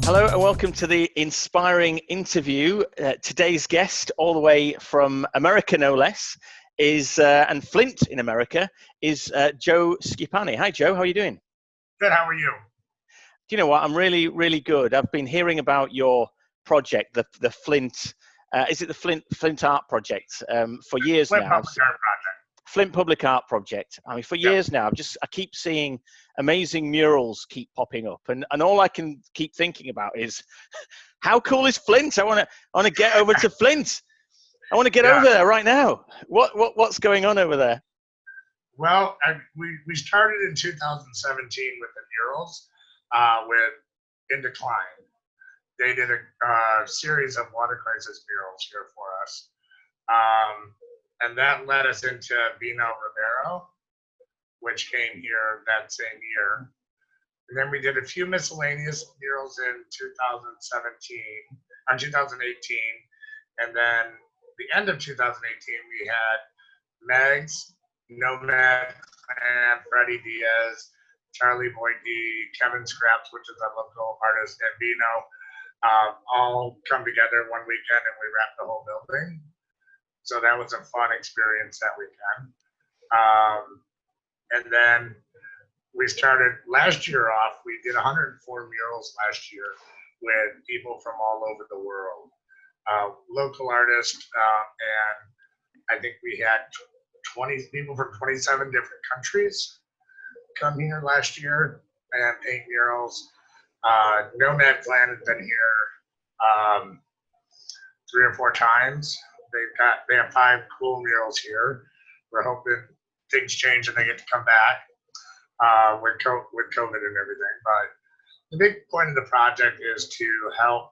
Hello and welcome to the inspiring interview. Today's guest, all the way from America no less, is and Flint in America, is Joe Schipani. Hi Joe, how are you doing? Good, how are you? Do you know what? I'm really, really good. I've been hearing about your project, the Flint. Is it the Flint Art Project? For years Flint now. Public Art Project. Flint Public Art Project. I mean, for years now, I keep seeing amazing murals keep popping up, and all I can keep thinking about is, how cool is Flint? I want to get over to Flint. I want to get over there right now. What's going on over there? Well, we started in 2017 with the murals with In Decline. They did a series of water crisis murals here for us. And that led us into Vino Rivero, which came here that same year. And then we did a few miscellaneous murals in 2018. And then the end of 2018, we had Megs, Nomad, and Freddie Diaz, Charlie Boydie, Kevin Scraps, which is a local artist, and Vino, all come together one weekend and we wrapped the whole building. So that was a fun experience that weekend. And then we started last year off, we did 104 murals last year with people from all over the world. Local artists, and I think we had 20 people from 27 different countries come here last year and paint murals. Nomad Clan has been here 3 or 4 times. They have 5 cool murals here. We're hoping things change and they get to come back with COVID and everything. But the big point of the project is to help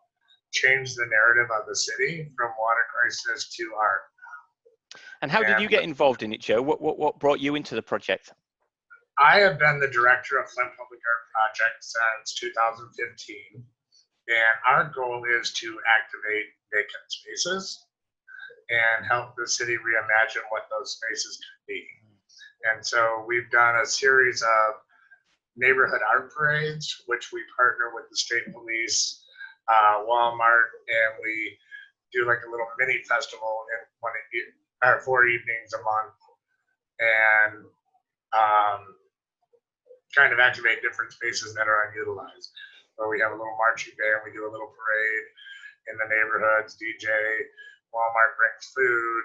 change the narrative of the city from water crisis to art. And how did you get involved in it, Joe? What brought you into the project? I have been the director of Flint Public Art Project since 2015, and our goal is to activate vacant spaces and help the city reimagine what those spaces could be. And so we've done a series of neighborhood art parades, which we partner with the state police, Walmart, and we do like a little mini festival in 4 evenings a month, and kind of activate different spaces that are unutilized. Where we have a little marching band, we do a little parade in the neighborhoods, DJ, Walmart brings food,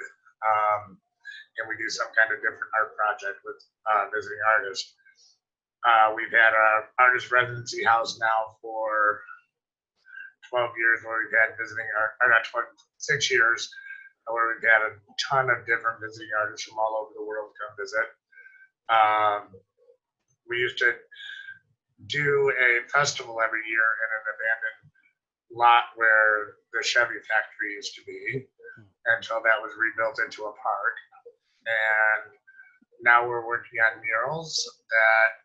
and we do some kind of different art project with visiting artists. We've had our artist residency house now for 12 years, where we've had visiting art, or not 6 years, where we've had a ton of different visiting artists from all over the world come visit. We used to do a festival every year in an abandoned lot where the Chevy factory used to be, until that was rebuilt into a park. And now we're working on murals that,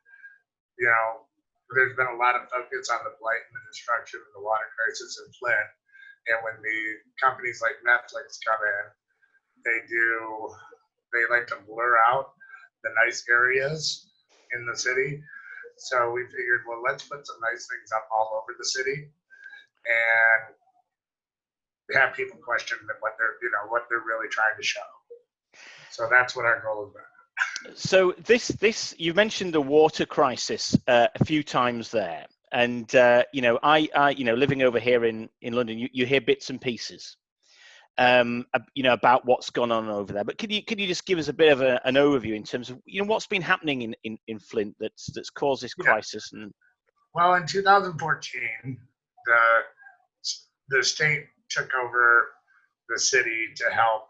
there's been a lot of focus on the blight and the destruction of the water crisis in Flint. And when the companies like Netflix come in, they like to blur out the nice areas in the city. So we figured, well, let's put some nice things up all over the city and have people question what they're really trying to show. So that's what our goal has been. So this you mentioned the water crisis a few times there, and I living over here in London, you hear bits and pieces, about what's gone on over there. But could you just give us a bit of an overview in terms of what's been happening in Flint that's caused this crisis? And well, in 2014, the state took over the city to help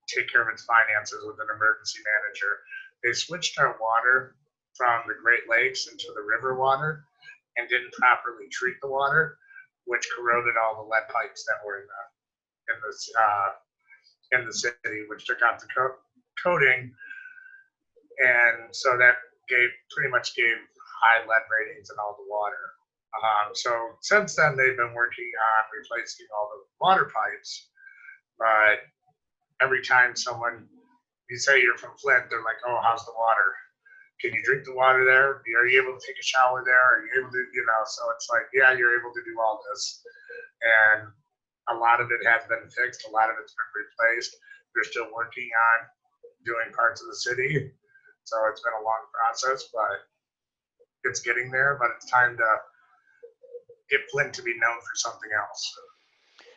take care of its finances with an emergency manager. They switched our water from the Great Lakes into the river water and didn't properly treat the water, which corroded all the lead pipes that were in the city, which took out the coating, and so that pretty much gave high lead ratings in all the water. So since then, they've been working on replacing all the water pipes, but every time you say you're from Flint, they're like, "Oh, how's the water?" can you drink the water there? Are you able to take a shower there? Are you able to, so it's like, yeah, you're able to do all this. And a lot of it has been fixed. A lot of it's been replaced. They're still working on doing parts of the city. So it's been a long process, but it's getting there. But it's time to get Flint to be known for something else.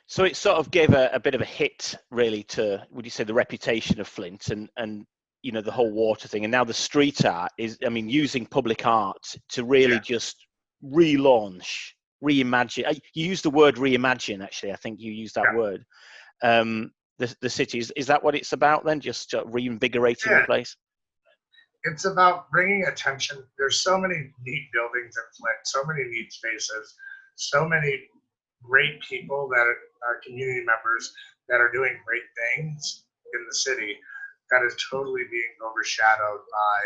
So it sort of gave a bit of a hit, really, to, would you say, the reputation of Flint and the whole water thing. And now the street art is, using public art to really just relaunch, reimagine. You used the word reimagine, actually. I think you used that word. The cities. Is that what it's about then? Just reinvigorating the place? It's about bringing attention. There's so many neat buildings in Flint, so many neat spaces, so many great people that are community members that are doing great things in the city that is totally being overshadowed by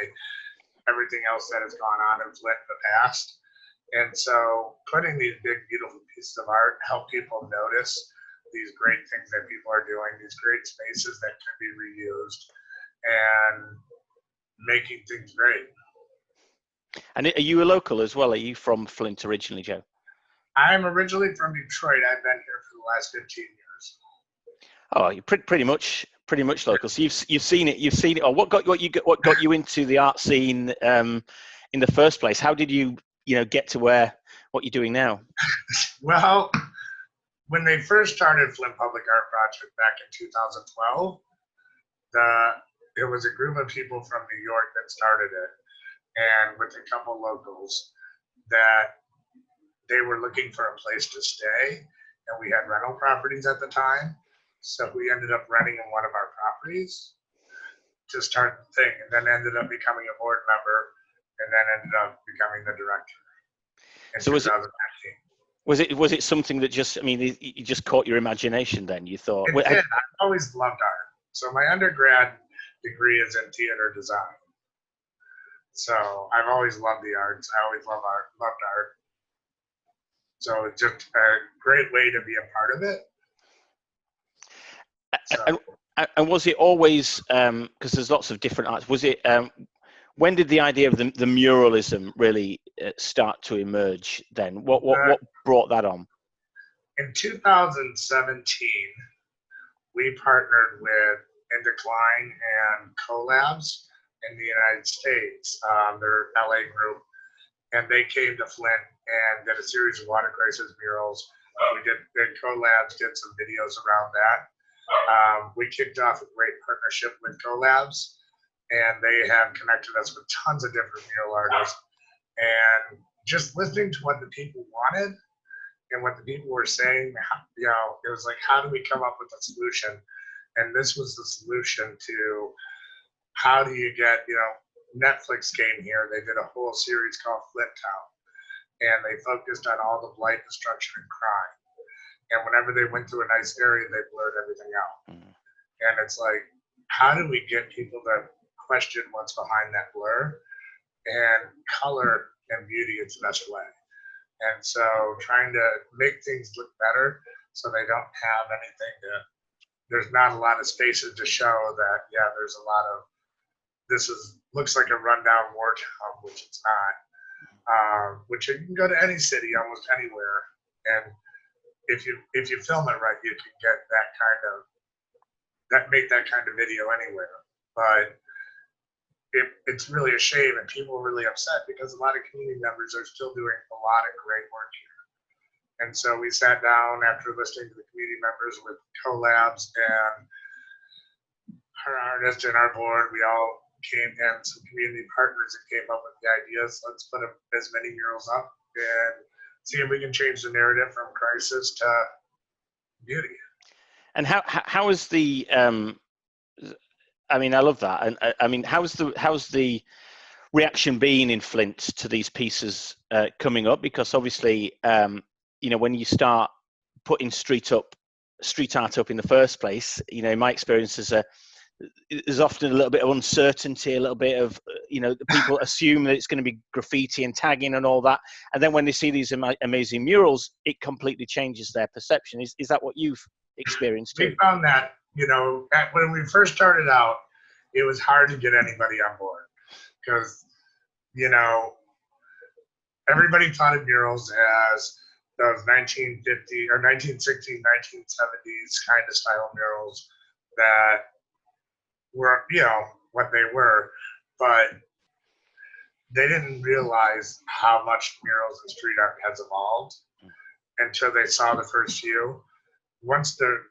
everything else that has gone on in Flint in the past. And so putting these big, beautiful pieces of art help people notice these great things that people are doing, these great spaces that can be reused, and making things great. And are you a local as well? Are you from Flint originally, Joe? I'm originally from Detroit. I've been here for the last 15 years. Oh, you're pretty much local. So you've seen it. Or what got you into the art scene in the first place? How did you get to what you're doing now? Well, when they first started Flint Public Art Project back in 2012, there was a group of people from New York that started it, and with a couple locals, that they were looking for a place to stay, and we had rental properties at the time. So we ended up renting in one of our properties to start the thing, and then ended up becoming a board member, and then ended up becoming the director in 2019. Was it something that just, it just caught your imagination then? You thought? It did. I've always loved art. So my undergrad degree is in theater design. So I've always loved the arts. I always loved art. So it's just a great way to be a part of it. So. And was it always, because there's lots of different arts, was it, when did the idea of the muralism really start to emerge then? What brought that on? In 2017, we partnered with Indecline and Collabs in the United States. They're an LA group, and they came to Flint and did a series of water crisis murals. Collabs did some videos around that. We kicked off a great partnership with Collabs, and they have connected us with tons of different mural artists. And just listening to what the people wanted and what the people were saying, it was like, how do we come up with a solution? And this was the solution to how do you get, Netflix came here. They did a whole series called Flint Town, and they focused on all the blight, destruction, and crime. And whenever they went to a nice area, they blurred everything out. And it's like, how do we get people to question what's behind that blur? And color and beauty is the best way. And so trying to make things look better so they don't have anything there's not a lot of spaces to show that, there's a lot of, looks like a rundown war town, which it's not. Which you can go to any city, almost anywhere. And if you film it right, you can get make that kind of video anywhere. But it's really a shame, and people are really upset because a lot of community members are still doing a lot of great work here. And so we sat down after listening to the community members with Collabs and our artist and our board. We all came and some community partners that came up with the ideas. Let's put as many murals up and see if we can change the narrative from crisis to beauty. And how is the I love that. And how's the reaction been in Flint to these pieces coming up? Because obviously, when you start putting street art up in the first place, in my experience, there's often a little bit of uncertainty, a little bit of, people assume that it's going to be graffiti and tagging and all that. And then when they see these amazing murals, it completely changes their perception. Is that what you've experienced too? We found that, when we first started out, it was hard to get anybody on board because you know, everybody thought of murals as those 1950 or 1960s, 1970s kind of style murals that were, you know, what they were, but they didn't realize how much murals and street art has evolved until they saw the first few. Once the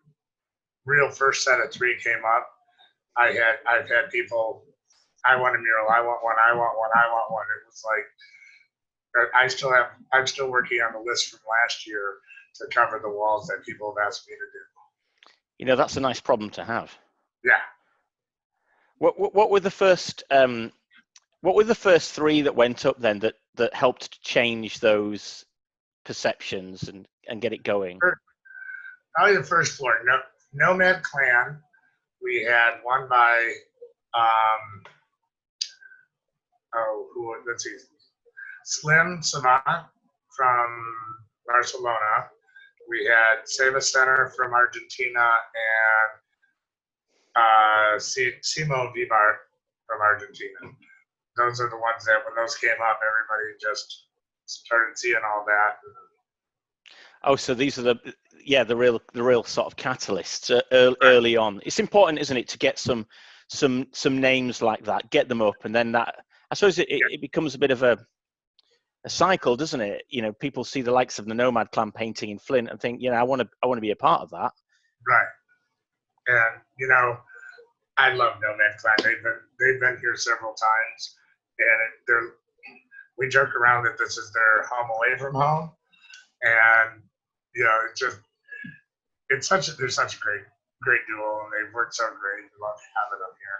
real first set of three came up, I've had people, I want a mural, I want one, I want one, I want one. It was like I'm still working on the list from last year to cover the walls that people have asked me to do. You know, that's a nice problem to have. Yeah. What were the first three that went up then that helped change those perceptions and get it going? Probably the first floor. Nomad Clan. We had one by let's see, Slim Savant from Barcelona. We had Seva Center from Argentina and Simo Vivar from Argentina. Those are the ones that when those came up, everybody just started seeing all that. Oh, so these are the real sort of catalysts early on. It's important, isn't it, to get some names like that, get them up, and then that, I suppose it becomes a bit of a cycle, doesn't it? You know, people see the likes of the Nomad Clan painting in Flint and think, you know, I want to be a part of that. Right. And you know, I love Nomad Clan. They've been here several times, and we joke around that this is their home away from home, and you know, they're such a great duo, and they've worked so great. We love having them here.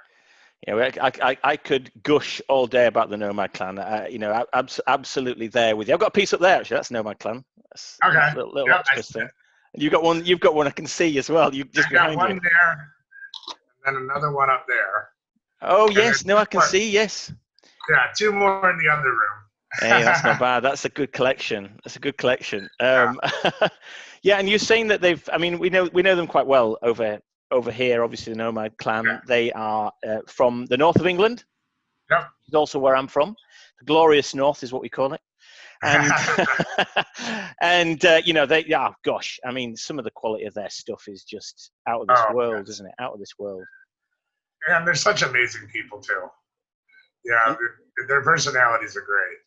Yeah, I could gush all day about the Nomad Clan. You know, absolutely there with you. I've got a piece up there actually. That's Nomad Clan. That's okay. A little extra thing. You've got one I can see as well. You just got behind one you. there, and then another one up there. Oh yes, no, I can see. Yes. Yeah, two more in the other room. Hey, that's not bad. That's a good collection. Yeah, and you're saying that they've. I mean, we know them quite well over here. Obviously, the Nomad Clan. Yeah. They are from the north of England. Yep. It's also where I'm from. The glorious north is what we call it. And and you know, gosh, I mean, some of the quality of their stuff is just out of this world, isn't it? Out of this world. And they're such amazing people too. Yeah, their personalities are great.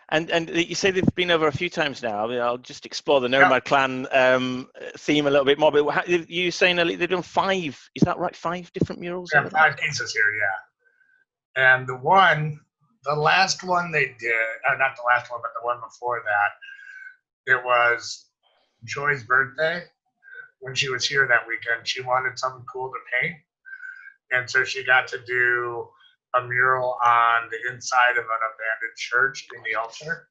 And you say they've been over a few times now. I'll just explore the Nomad Clan theme a little bit more. But you saying they've done 5? Is that right? 5 different murals? Yeah, 5 pieces here. Yeah. And the last one they did, not the last one, but the one before that, it was Joy's birthday. When she was here that weekend, she wanted something cool to paint, and so she got to do a mural on the inside of an abandoned church in the altar,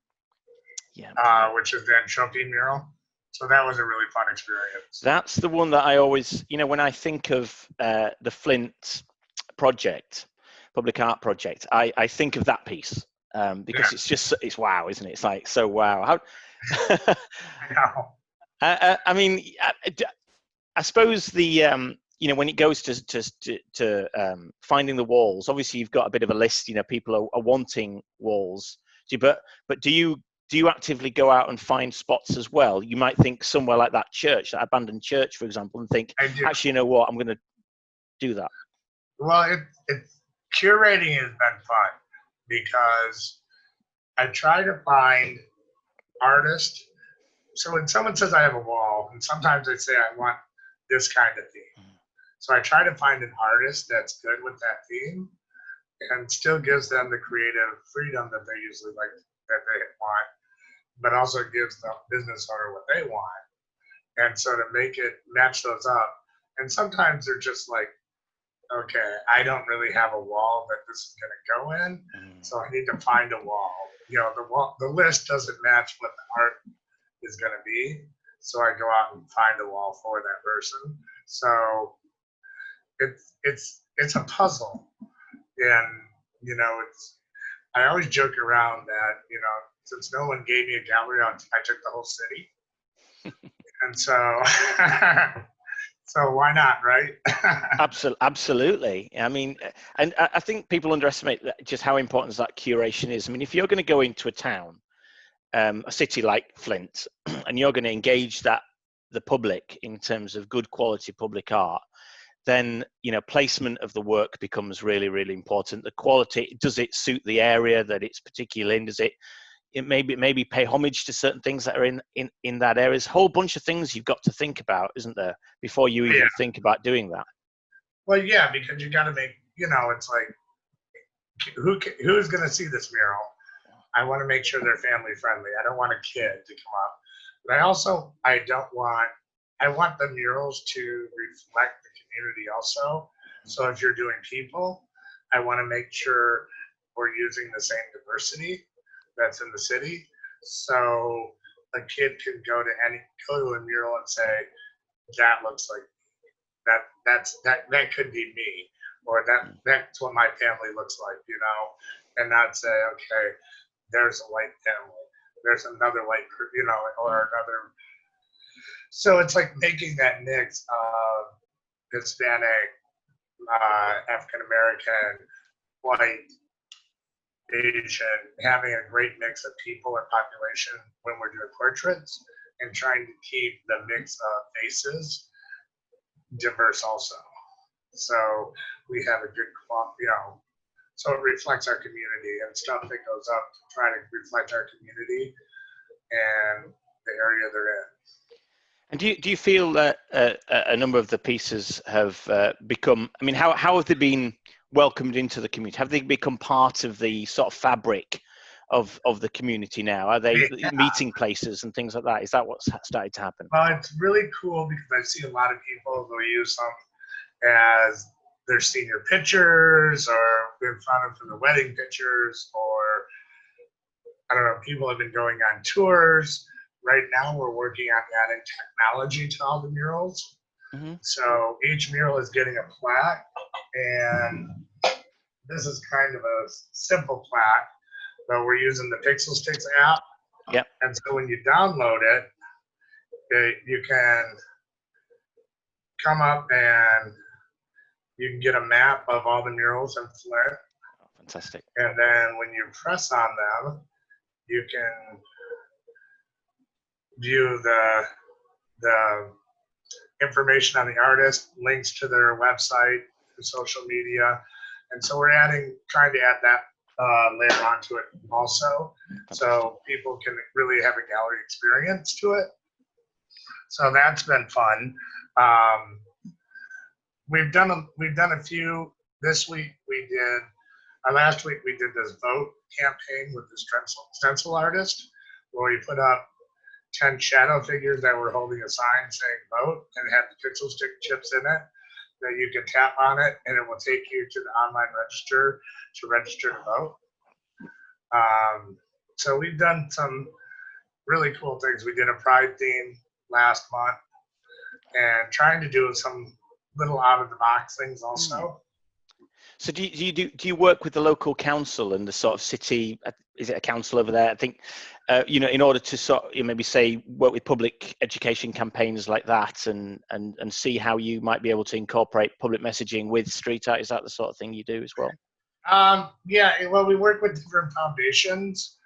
which is the Enchopi mural. So that was a really fun experience. That's the one that I always, you know, when I think of the Flint Project, Public Art Project, I think of that piece because it's wow, isn't it? It's like so wow. I know. I mean, I suppose the you know, when it goes to finding the walls, obviously you've got a bit of a list. You know, people are wanting walls. But do you actively go out and find spots as well? You might think somewhere like that church, that abandoned church, for example, and think, actually, you know what, I'm going to do that. Well, curating has been fun because I try to find artists. So when someone says I have a wall, and sometimes they say I want this kind of theme. So I try to find an artist that's good with that theme and still gives them the creative freedom that they usually like, that they want, but also gives the business owner what they want. And so to make it match those up, and sometimes they're just like, okay, I don't really have a wall that this is going to go in, so I need to find a wall. You know, the list doesn't match what the art is going to be, so I go out and find a wall for that person. So it's a puzzle, and you know, I always joke around that, you know, since no one gave me a gallery, I took the whole city, and so So why not, right? Absolutely. I mean, and I think people underestimate just how important that curation is. I mean, if you're going to go into a town, a city like Flint, and you're going to engage the public in terms of good quality public art, then placement of the work becomes really, really important. The quality, does it suit the area that it's particularly in? Does it maybe pay homage to certain things that are in that area? There's a whole bunch of things you've got to think about, isn't there, before you even think about doing that? Well, yeah, because you got to make, it's like, who's going to see this mural? I want to make sure they're family friendly. I don't want a kid to come up. But I want the murals to reflect the community also. So if you're doing people, I want to make sure we're using the same diversity that's in the city. So a kid can go to a mural and say, that looks like that could be me, or that's what my family looks like, and not say, okay, there's a white family, there's another white group, or another. So it's like making that mix of Hispanic, African American, white, Asian, having a great mix of people and population when we're doing portraits, and trying to keep the mix of faces diverse also. So we have a good, so it reflects our community and stuff that goes up to try to reflect our community and the area they're in. And do you feel that a number of the pieces have become, I mean, how have they been welcomed into the community? Have they become part of the sort of fabric of the community now? Are they meeting places and things like that? Is that what's started to happen? Well, it's really cool because I see a lot of people who use them as their senior pictures, or in front of the wedding pictures, or I don't know, people have been going on tours. Right now we're working on adding technology to all the murals. Mm-hmm. So each mural is getting a plaque, and this is kind of a simple plaque, but we're using the Pixel Sticks app. Yep. And so when you download it, you can come up and you can get a map of all the murals in Flint. Oh, fantastic. And then when you press on them, you can view the information on the artist, links to their website, and social media. And so we're trying to add that later on to it also. So people can really have a gallery experience to it. So that's been fun. We've done a few. This week last week we did this vote campaign with this stencil artist, where we put up 10 shadow figures that were holding a sign saying vote, and it had the Pixel Stick chips in it that you can tap on it, and it will take you to the online register to register to vote. So we've done some really cool things. We did a pride theme last month, and trying to do some little out of the box things also. So do you work with the local council and the sort of city? Is it a council over there? I think in order to sort of maybe say work with public education campaigns like that, and see how you might be able to incorporate public messaging with street art. Is that the sort of thing you do as well? Yeah. Well, we work with different foundations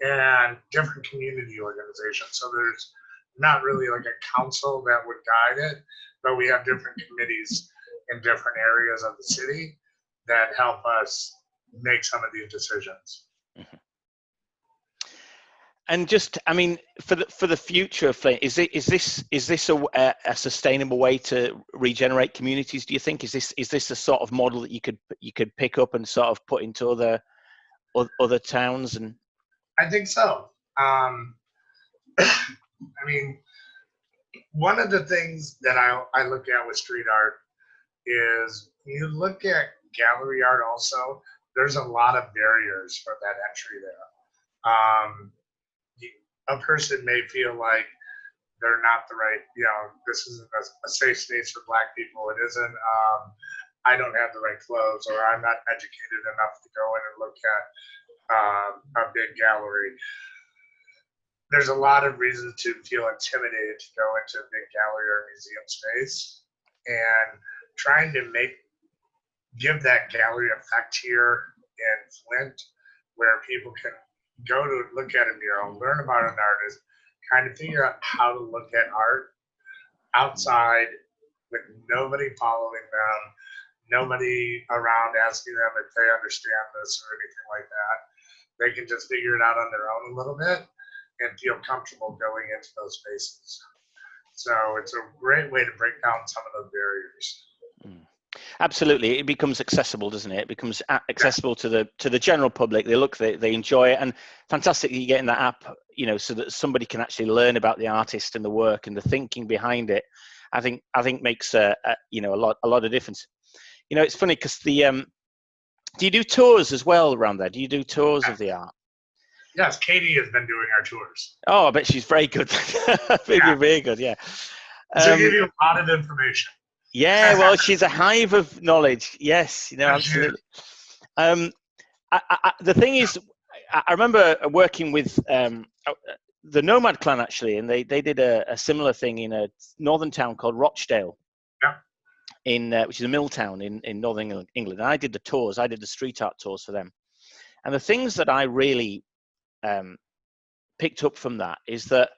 and different community organizations. So there's not really like a council that would guide it, but we have different committees in different areas of the city that help us make some of these decisions. Mm-hmm. And just, I mean, for the future of Flint, is this a sustainable way to regenerate communities? Do you think is this a sort of model that you could pick up and sort of put into other towns? And I think so. I mean, one of the things that I look at with street art is when you look at gallery art also, there's a lot of barriers for that entry there. A person may feel like they're not the right, this isn't a safe space for Black people. It isn't, I don't have the right clothes, or I'm not educated enough to go in and look at a big gallery. There's a lot of reasons to feel intimidated to go into a big gallery or museum space. and trying to give that gallery effect here in Flint, where people can go to look at a mural, learn about an artist, kind of figure out how to look at art outside with nobody following them, nobody around asking them if they understand this or anything like that. They can just figure it out on their own a little bit and feel comfortable going into those spaces. So it's a great way to break down some of those barriers. Absolutely, it becomes accessible, doesn't it? It becomes accessible to the general public. They look, they enjoy it, and fantastic that you get in that app, you know, so that somebody can actually learn about the artist and the work and the thinking behind it. I think makes a lot of difference. You know, it's funny because do you do tours as well around there? Do you do tours of the art? Yes, Katie has been doing our tours. Oh, I bet she's very good. Very good, yeah. She'll give you a lot of information. Yeah, well, she's a hive of knowledge. Yes, you know, absolutely. The thing is, I remember working with the Nomad Clan, actually, and they did a similar thing in a northern town called Rochdale, which is a mill town in northern England. And I did the tours. I did the street art tours for them. And the things that I really picked up from that is that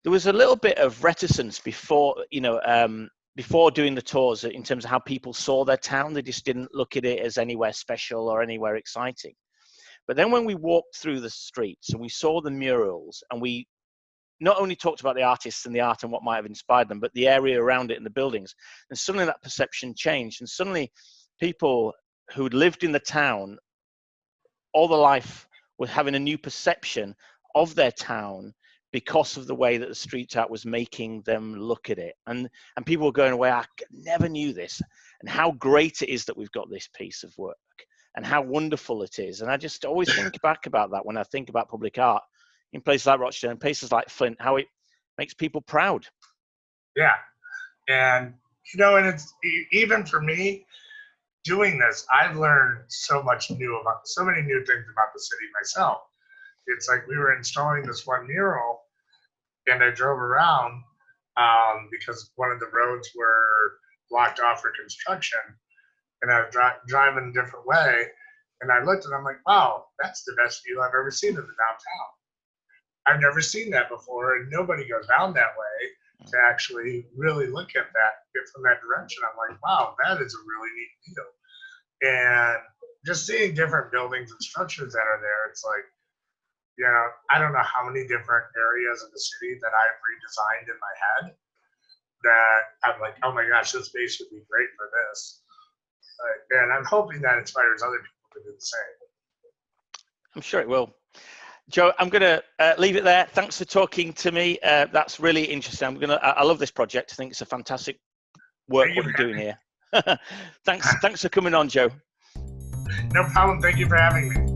there was a little bit of reticence before doing the tours in terms of how people saw their town. They just didn't look at it as anywhere special or anywhere exciting. But then when we walked through the streets and we saw the murals, and we not only talked about the artists and the art and what might have inspired them, but the area around it and the buildings, and suddenly that perception changed. And suddenly people who'd lived in the town all their life were having a new perception of their town because of the way that the street art was making them look at it. And people were going away, I never knew this, and how great it is that we've got this piece of work, and how wonderful it is. And I just always think back about that when I think about public art in places like Rochdale and places like Flint, how it makes people proud. Yeah. And, you know, and it's even for me doing this, I've learned so many new things about the city myself. It's like we were installing this one mural, and I drove around because one of the roads were blocked off for construction, and I was driving a different way, and I looked and I'm like, wow, that's the best view I've ever seen of the downtown. I've never seen that before, and nobody goes down that way to actually really look at that from that direction. I'm like, wow, that is a really neat view. And just seeing different buildings and structures that are there, it's like, you know, I don't know how many different areas of the city that I've redesigned in my head that I'm like, oh my gosh, this space would be great for this. And I'm hoping that inspires other people to do the same. I'm sure it will. Joe, I'm going to leave it there. Thanks for talking to me. That's really interesting. I love this project. I think it's a fantastic work what you're doing here. Thanks for coming on, Joe. No problem. Thank you for having me.